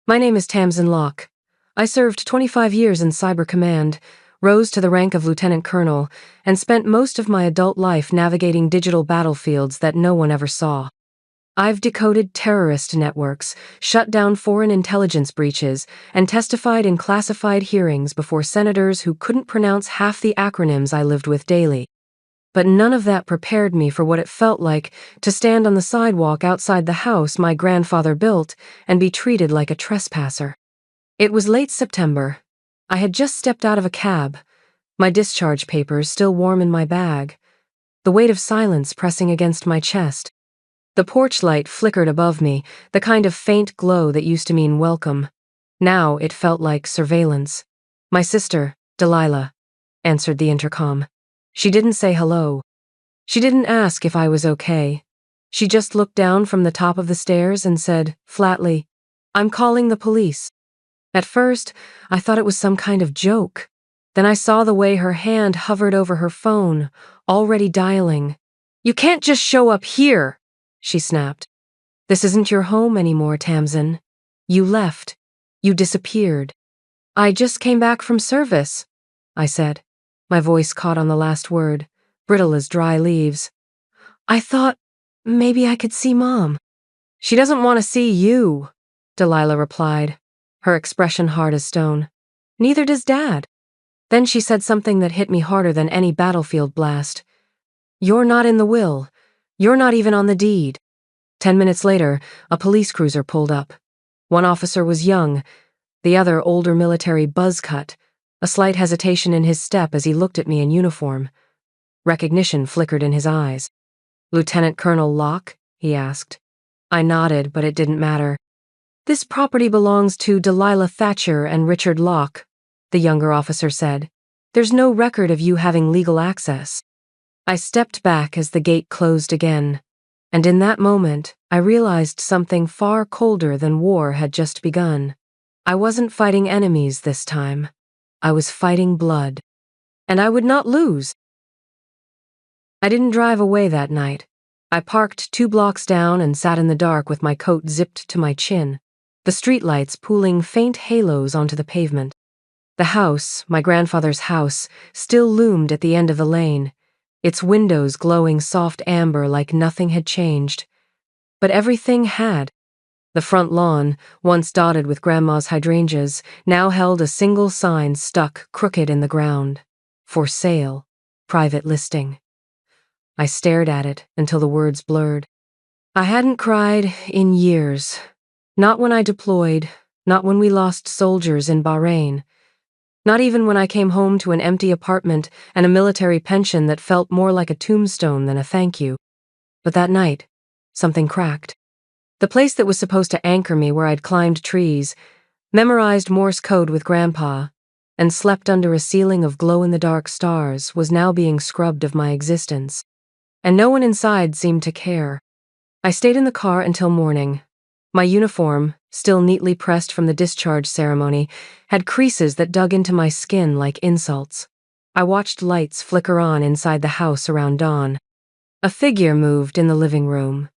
My name is Tamsin Locke. I served 25 years in Cyber Command, rose to the rank of Lieutenant Colonel, and spent most of my adult life navigating digital battlefields that no one ever saw. I've decoded terrorist networks, shut down foreign intelligence breaches, and testified in classified hearings before senators who couldn't pronounce half the acronyms I lived with daily. But none of that prepared me for what it felt like to stand on the sidewalk outside the house my grandfather built and be treated like a trespasser. It was late September. I had just stepped out of a cab, my discharge papers still warm in my bag, the weight of silence pressing against my chest. The porch light flickered above me, the kind of faint glow that used to mean welcome. Now it felt like surveillance. My sister, Delilah, answered the intercom. She didn't say hello. She didn't ask if I was okay. She just looked down from the top of the stairs and said, flatly, "I'm calling the police." At first, I thought it was some kind of joke. Then I saw the way her hand hovered over her phone, already dialing. "You can't just show up here," she snapped. "This isn't your home anymore, Tamsin. You left. You disappeared." "I just came back from service," I said. My voice caught on the last word, brittle as dry leaves. "I thought maybe I could see Mom." "She doesn't want to see you," Delilah replied, her expression hard as stone. "Neither does Dad." Then she said something that hit me harder than any battlefield blast. "You're not in the will. You're not even on the deed." 10 minutes later, a police cruiser pulled up. One officer was young, the other older military buzz cut, a slight hesitation in his step as he looked at me in uniform. Recognition flickered in his eyes. "Lieutenant Colonel Locke?" he asked. I nodded, but it didn't matter. "This property belongs to Delilah Thatcher and Richard Locke," the younger officer said. "There's no record of you having legal access." I stepped back as the gate closed again, and in that moment, I realized something far colder than war had just begun. I wasn't fighting enemies this time. I was fighting blood. And I would not lose. I didn't drive away that night. I parked 2 blocks down and sat in the dark with my coat zipped to my chin, the streetlights pooling faint halos onto the pavement. The house, my grandfather's house, still loomed at the end of the lane, its windows glowing soft amber like nothing had changed. But everything had. The front lawn, once dotted with Grandma's hydrangeas, now held a single sign stuck crooked in the ground. For sale. Private listing. I stared at it until the words blurred. I hadn't cried in years. Not when I deployed, not when we lost soldiers in Bahrain. Not even when I came home to an empty apartment and a military pension that felt more like a tombstone than a thank you. But that night, something cracked. The place that was supposed to anchor me where I'd climbed trees, memorized Morse code with Grandpa, and slept under a ceiling of glow-in-the-dark stars was now being scrubbed of my existence. And no one inside seemed to care. I stayed in the car until morning. My uniform, still neatly pressed from the discharge ceremony, had creases that dug into my skin like insults. I watched lights flicker on inside the house around dawn. A figure moved in the living room.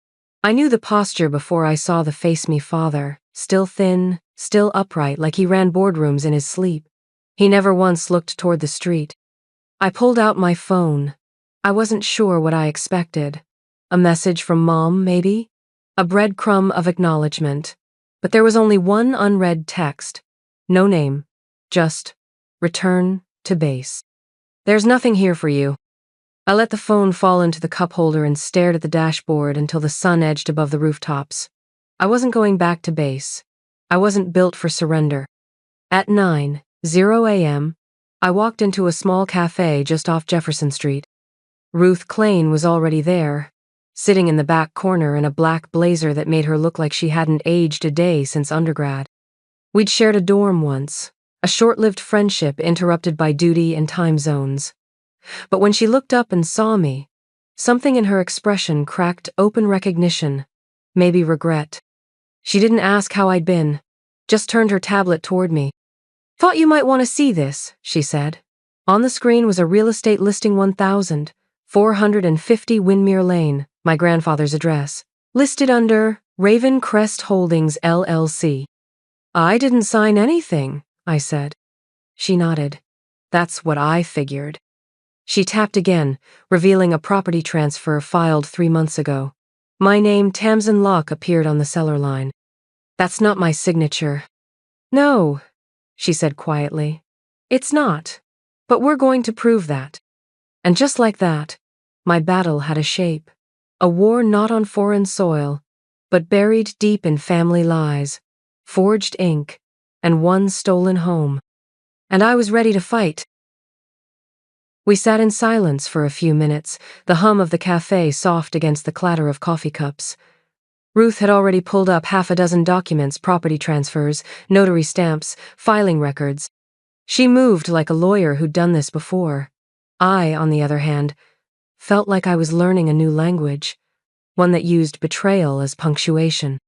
I knew the posture before I saw the face-me father, still thin, still upright like he ran boardrooms in his sleep. He never once looked toward the street. I pulled out my phone. I wasn't sure what I expected. A message from Mom, maybe? A breadcrumb of acknowledgement. But there was only one unread text. No name. Just, "Return to base. There's nothing here for you." I let the phone fall into the cup holder and stared at the dashboard until the sun edged above the rooftops. I wasn't going back to base. I wasn't built for surrender. At 9:00 a.m., I walked into a small cafe just off Jefferson Street. Ruth Klain was already there, sitting in the back corner in a black blazer that made her look like she hadn't aged a day since undergrad. We'd shared a dorm once, a short-lived friendship interrupted by duty and time zones. But when she looked up and saw me, something in her expression cracked open recognition, maybe regret. She didn't ask how I'd been, just turned her tablet toward me. "Thought you might want to see this," she said. On the screen was a real estate listing 450 Windmere Lane, my grandfather's address, listed under Raven Crest Holdings LLC. I didn't sign anything, I said. She nodded. That's what I figured. She tapped again, revealing a property transfer filed 3 months ago. My name, Tamsin Locke, appeared on the seller line. That's not my signature. No, she said quietly. It's not. But we're going to prove that. And just like that, my battle had a shape. A war not on foreign soil, but buried deep in family lies, forged ink, and one stolen home. And I was ready to fight. We sat in silence for a few minutes, the hum of the cafe soft against the clatter of coffee cups. Ruth had already pulled up 6 documents, property transfers, notary stamps, filing records. She moved like a lawyer who'd done this before. I, on the other hand, felt like I was learning a new language, one that used betrayal as punctuation.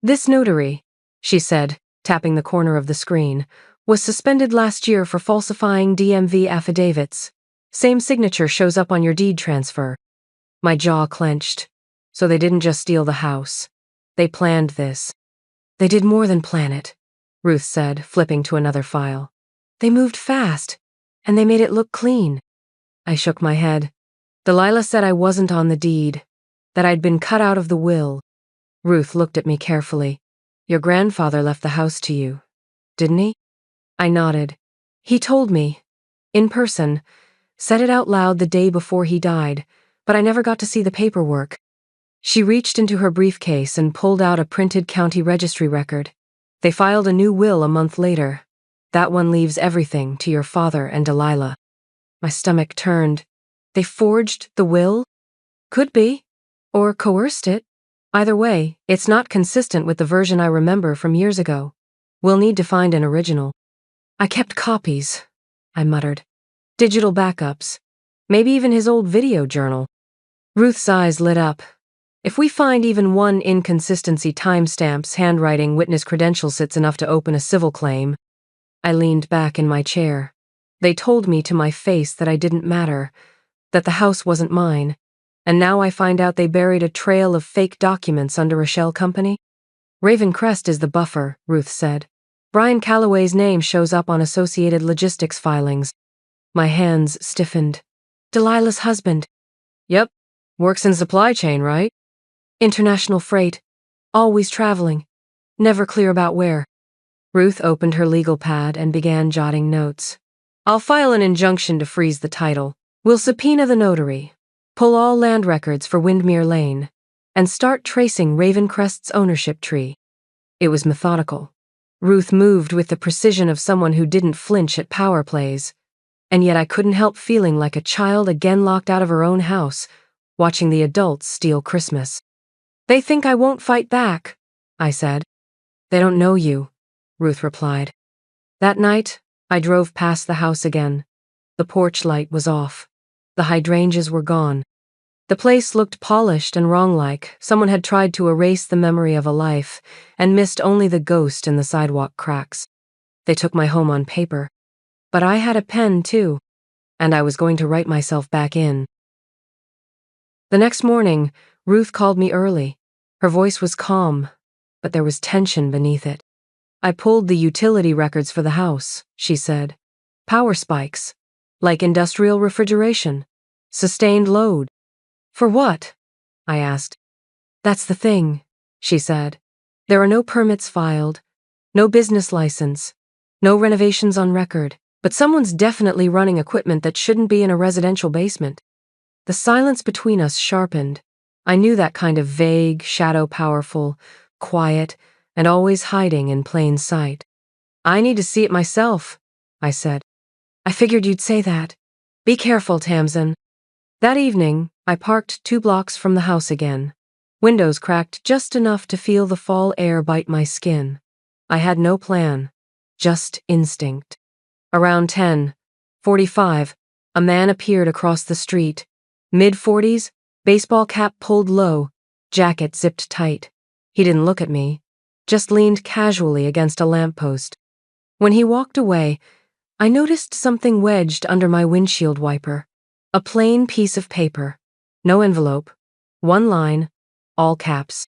This notary, she said, tapping the corner of the screen, was suspended last year for falsifying DMV affidavits. Same signature shows up on your deed transfer. My jaw clenched. So they didn't just steal the house. They planned this. They did more than plan it, Ruth said, flipping to another file. They moved fast, and they made it look clean. I shook my head. Delilah said I wasn't on the deed, that I'd been cut out of the will. Ruth looked at me carefully. Your grandfather left the house to you, didn't he? I nodded. He told me, in person, said it out loud the day before he died, but I never got to see the paperwork. She reached into her briefcase and pulled out a printed county registry record. They filed a new will a month later. That one leaves everything to your father and Delilah. My stomach turned. They forged the will? Could be. Or coerced it. Either way, it's not consistent with the version I remember from years ago. We'll need to find an original. I kept copies, I muttered. Digital backups. Maybe even his old video journal. Ruth's eyes lit up. If we find even one inconsistency, timestamps, handwriting, witness credentials, it's enough to open a civil claim. I leaned back in my chair. They told me to my face that I didn't matter, that the house wasn't mine, and now I find out they buried a trail of fake documents under a shell company? Raven Crest is the buffer, Ruth said. Brian Calloway's name shows up on associated logistics filings. My hands stiffened. Delilah's husband. Yep. Works in supply chain, right? International freight. Always traveling. Never clear about where. Ruth opened her legal pad and began jotting notes. I'll file an injunction to freeze the title. We'll subpoena the notary. Pull all land records for Windmere Lane. And start tracing Ravencrest's ownership tree. It was methodical. Ruth moved with the precision of someone who didn't flinch at power plays. And yet I couldn't help feeling like a child again locked out of her own house, watching the adults steal Christmas. They think I won't fight back, I said. They don't know you, Ruth replied. That night, I drove past the house again. The porch light was off. The hydrangeas were gone. The place looked polished and wrong-like. Someone had tried to erase the memory of a life and missed only the ghost in the sidewalk cracks. They took my home on paper. But I had a pen, too, and I was going to write myself back in. The next morning, Ruth called me early. Her voice was calm, but there was tension beneath it. I pulled the utility records for the house, she said. Power spikes, like industrial refrigeration. Sustained load. For what? I asked. That's the thing, she said. There are no permits filed, no business license, no renovations on record, but someone's definitely running equipment that shouldn't be in a residential basement. The silence between us sharpened. I knew that kind of vague, shadow-powerful, quiet, and always hiding in plain sight. I need to see it myself, I said. I figured you'd say that. Be careful, Tamsin. That evening, I parked 2 blocks from the house again. Windows cracked just enough to feel the fall air bite my skin. I had no plan, just instinct. Around 10:45, a man appeared across the street. Mid-40s, baseball cap pulled low, jacket zipped tight. He didn't look at me, just leaned casually against a lamppost. When he walked away, I noticed something wedged under my windshield wiper. A plain piece of paper. No envelope. 1 line, all caps.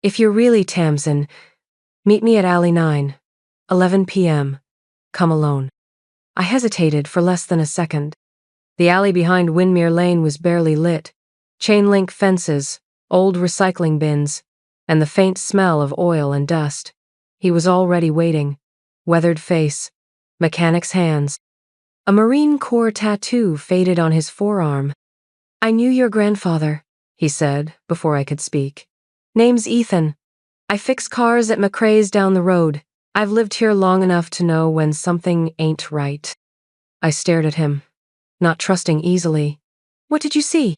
If you're really Tamsin, meet me at Alley 9. 11 p.m. Come alone. I hesitated for less than a second. The alley behind Windmere Lane was barely lit. Chain-link fences, old recycling bins, and the faint smell of oil and dust. He was already waiting. Weathered face, mechanic's hands. A Marine Corps tattoo faded on his forearm. "I knew your grandfather," he said before I could speak. "Name's Ethan. I fix cars at McRae's down the road. I've lived here long enough to know when something ain't right." I stared at him, not trusting easily. "What did you see?"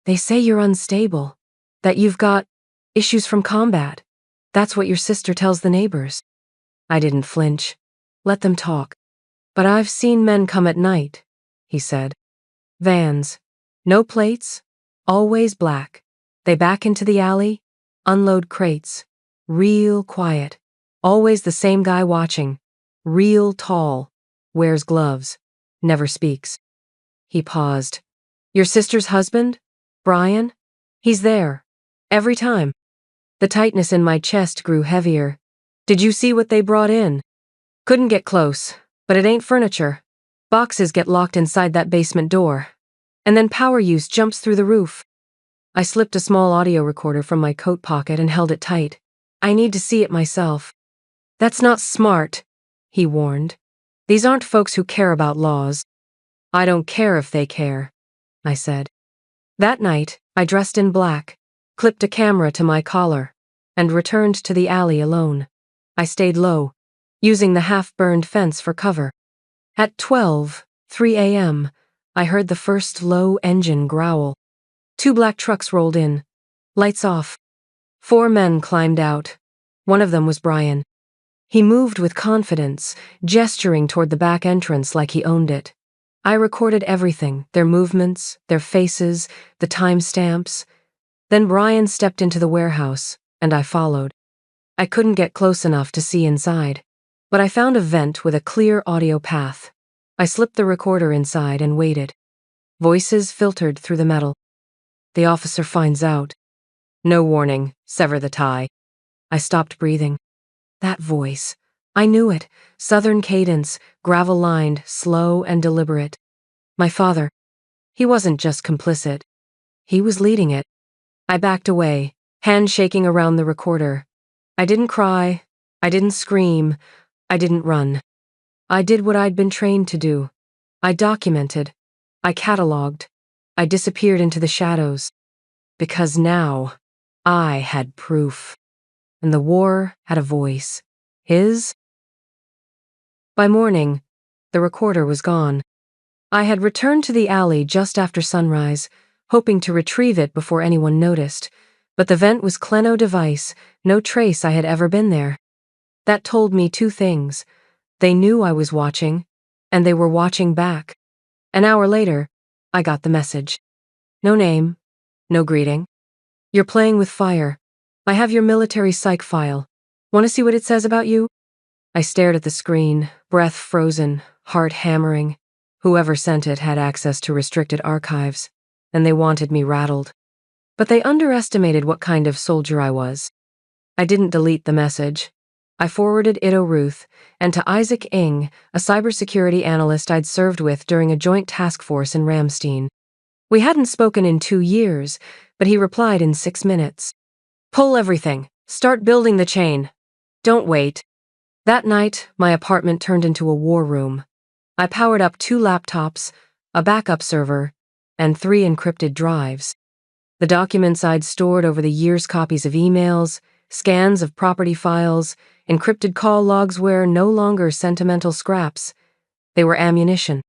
"They say you're unstable, that you've got issues from combat. That's what your sister tells the neighbors." I didn't flinch. Let them talk. "But I've seen men come at night," he said. "Vans. No plates. Always black. They back into the alley, unload crates. Real quiet. Always the same guy watching. Real tall. Wears gloves. Never speaks." He paused. "Your sister's husband? Brian? He's there. Every time." The tightness in my chest grew heavier. "Did you see what they brought in?" "Couldn't get close, but it ain't furniture. Boxes get locked inside that basement door. And then power use jumps through the roof." I slipped a small audio recorder from my coat pocket and held it tight. "I need to see it myself." "That's not smart," he warned. "These aren't folks who care about laws." "I don't care if they care," I said. That night, I dressed in black, clipped a camera to my collar, and returned to the alley alone. I stayed low, using the half-burned fence for cover. At 3 a.m., I heard the first low engine growl. 2 black trucks rolled in. Lights off. 4 men climbed out. One of them was Brian. He moved with confidence, gesturing toward the back entrance like he owned it. I recorded everything, their movements, their faces, the timestamps. Then Brian stepped into the warehouse, and I followed. I couldn't get close enough to see inside, but I found a vent with a clear audio path. I slipped the recorder inside and waited. Voices filtered through the metal. "The officer finds out. No warning, sever the tie." I stopped breathing. That voice. I knew it. Southern cadence, gravel-lined, slow and deliberate. My father. He wasn't just complicit. He was leading it. I backed away, hand shaking around the recorder. I didn't cry. I didn't scream. I didn't run. I did what I'd been trained to do. I documented. I cataloged. I disappeared into the shadows. Because now, I had proof. And the war had a voice. His? By morning, the recorder was gone. I had returned to the alley just after sunrise, hoping to retrieve it before anyone noticed, but the vent was Kleno device, no trace I had ever been there. That told me 2 things. They knew I was watching, and they were watching back. An hour later, I got the message. No name, no greeting. "You're playing with fire. I have your military psych file. Want to see what it says about you?" I stared at the screen, breath frozen, heart hammering. Whoever sent it had access to restricted archives, and they wanted me rattled. But they underestimated what kind of soldier I was. I didn't delete the message. I forwarded it to Ruth and to Isaac Ng, a cybersecurity analyst I'd served with during a joint task force in Ramstein. We hadn't spoken in 2 years, but he replied in 6 minutes. "Pull everything. Start building the chain. Don't wait." That night, my apartment turned into a war room. I powered up 2 laptops, a backup server, and 3 encrypted drives. The documents I'd stored over the years, copies of emails, scans of property files, encrypted call logs were no longer sentimental scraps. They were ammunition.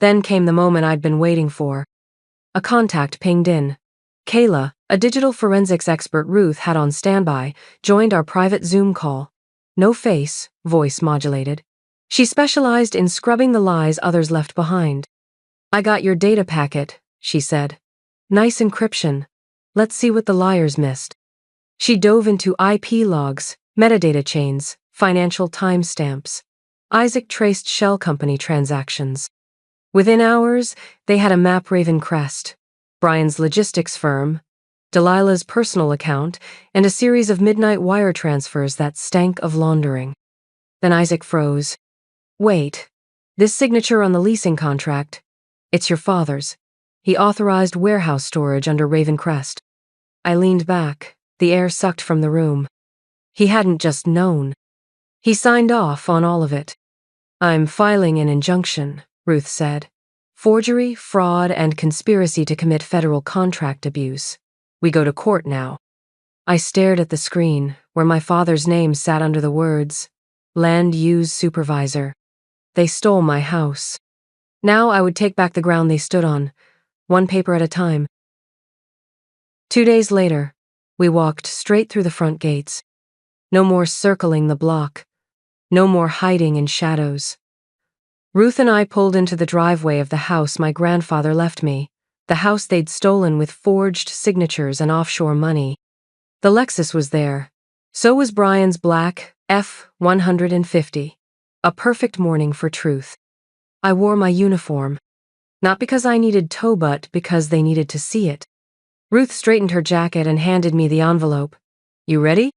Then came the moment I'd been waiting for. A contact pinged in. Kayla, a digital forensics expert Ruth had on standby, joined our private Zoom call. No face, voice modulated. She specialized in scrubbing the lies others left behind. "I got your data packet," she said. "Nice encryption. Let's see what the liars missed." She dove into IP logs, metadata chains, financial timestamps. Isaac traced shell company transactions. Within hours, they had a MapRaven crest, Brian's logistics firm, Delilah's personal account, and a series of midnight wire transfers that stank of laundering. Then Isaac froze. Wait. This signature on the leasing contract. It's your father's. He authorized warehouse storage under Ravencrest. I leaned back, the air sucked from the room. He hadn't just known. He signed off on all of it. I'm filing an injunction, Ruth said. Forgery, fraud, and conspiracy to commit federal contract abuse. We go to court now. I stared at the screen, where my father's name sat under the words, Land Use Supervisor. They stole my house. Now I would take back the ground they stood on, one paper at a time. 2 days later, we walked straight through the front gates. No more circling the block. No more hiding in shadows. Ruth and I pulled into the driveway of the house my grandfather left me, the house they'd stolen with forged signatures and offshore money. The Lexus was there. So was Brian's black F-150. A perfect morning for truth. I wore my uniform. Not because I needed tow, but because they needed to see it. Ruth straightened her jacket and handed me the envelope. You ready?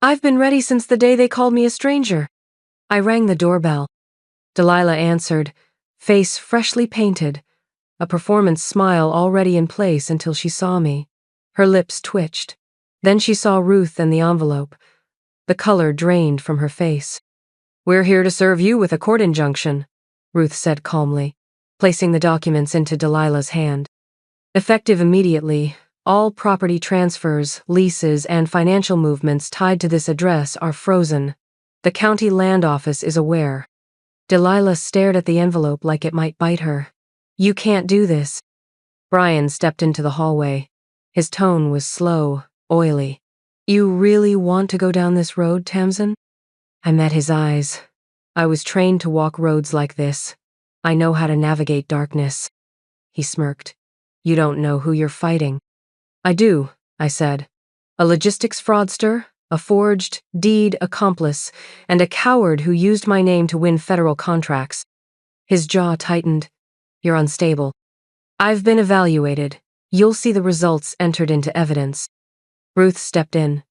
I've been ready since the day they called me a stranger. I rang the doorbell. Delilah answered, face freshly painted, a performance smile already in place until she saw me. Her lips twitched. Then she saw Ruth and the envelope. The color drained from her face. We're here to serve you with a court injunction, Ruth said calmly, placing the documents into Delilah's hand. Effective immediately, all property transfers, leases, and financial movements tied to this address are frozen. The county land office is aware. Delilah stared at the envelope like it might bite her. You can't do this. Brian stepped into the hallway. His tone was slow, oily. You really want to go down this road, Tamsin? I met his eyes. I was trained to walk roads like this. I know how to navigate darkness. He smirked. You don't know who you're fighting. I do, I said. A logistics fraudster, a forged deed accomplice, and a coward who used my name to win federal contracts. His jaw tightened. You're unstable. I've been evaluated. You'll see the results entered into evidence. Ruth stepped in.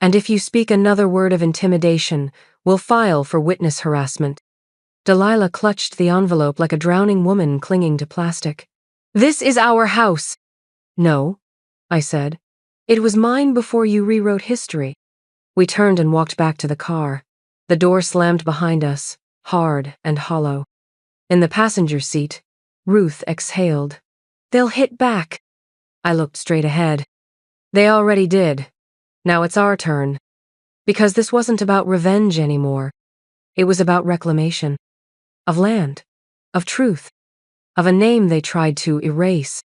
And if you speak another word of intimidation, we'll file for witness harassment. Delilah clutched the envelope like a drowning woman clinging to plastic. This is our house. No, I said. It was mine before you rewrote history. We turned and walked back to the car. The door slammed behind us, hard and hollow. In the passenger seat, Ruth exhaled. They'll hit back. I looked straight ahead. They already did. Now it's our turn. Because this wasn't about revenge anymore. It was about reclamation. Of land. Of truth. Of a name they tried to erase.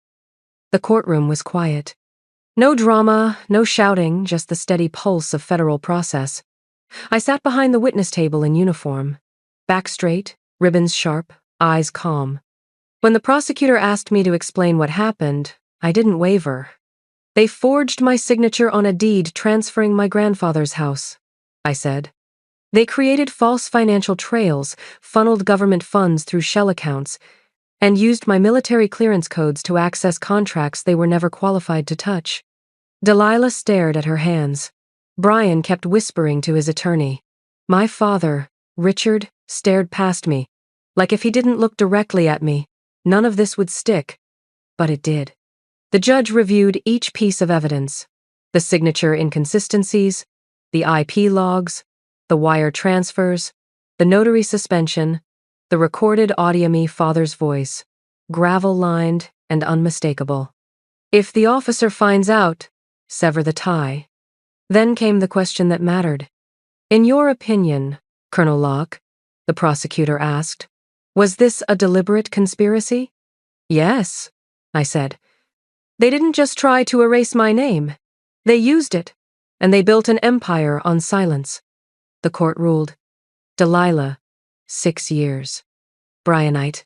The courtroom was quiet. No drama, no shouting, just the steady pulse of federal process. I sat behind the witness table in uniform. Back straight, ribbons sharp, eyes calm. When the prosecutor asked me to explain what happened, I didn't waver. They forged my signature on a deed transferring my grandfather's house, I said. They created false financial trails, funneled government funds through shell accounts, and used my military clearance codes to access contracts they were never qualified to touch. Delilah stared at her hands. Brian kept whispering to his attorney. My father, Richard, stared past me. Like if he didn't look directly at me, none of this would stick. But it did. The judge reviewed each piece of evidence. The signature inconsistencies, the IP logs, the wire transfers, the notary suspension, the recorded audio-me father's voice, gravel-lined and unmistakable. If the officer finds out, sever the tie. Then came the question that mattered. In your opinion, Colonel Locke, the prosecutor asked, was this a deliberate conspiracy? Yes, I said. They didn't just try to erase my name. They used it, and they built an empire on silence. The court ruled. Delilah, 6 years. Brianite.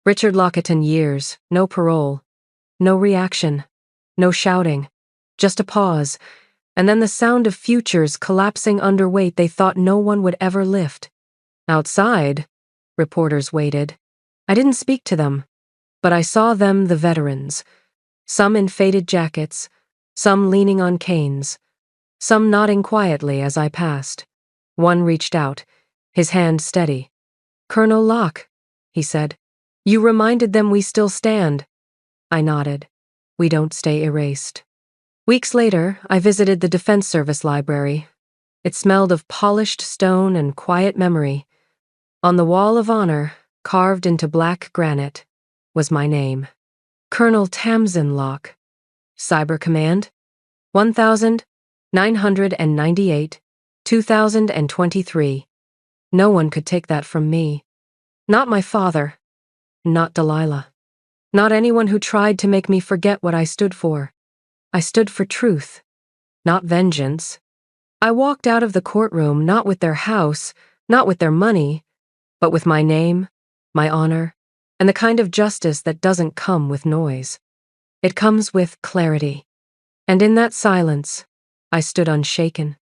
Richard Locketton, years, no parole. No reaction. No shouting. Just a pause, and then the sound of futures collapsing under weight they thought no one would ever lift. Outside, reporters waited. I didn't speak to them, but I saw them, the veterans. Some in faded jackets, some leaning on canes, some nodding quietly as I passed. One reached out, his hand steady. "Colonel Locke," he said. "You reminded them we still stand." I nodded. We don't stay erased. Weeks later, I visited the Defense Service Library. It smelled of polished stone and quiet memory. On the Wall of Honor, carved into black granite, was my name. Colonel Tamsin Locke. Cyber Command, 1998, 2023. No one could take that from me. Not my father. Not Delilah. Not anyone who tried to make me forget what I stood for. I stood for truth, not vengeance. I walked out of the courtroom not with their house, not with their money, but with my name, my honor, and the kind of justice that doesn't come with noise. It comes with clarity. And in that silence, I stood unshaken.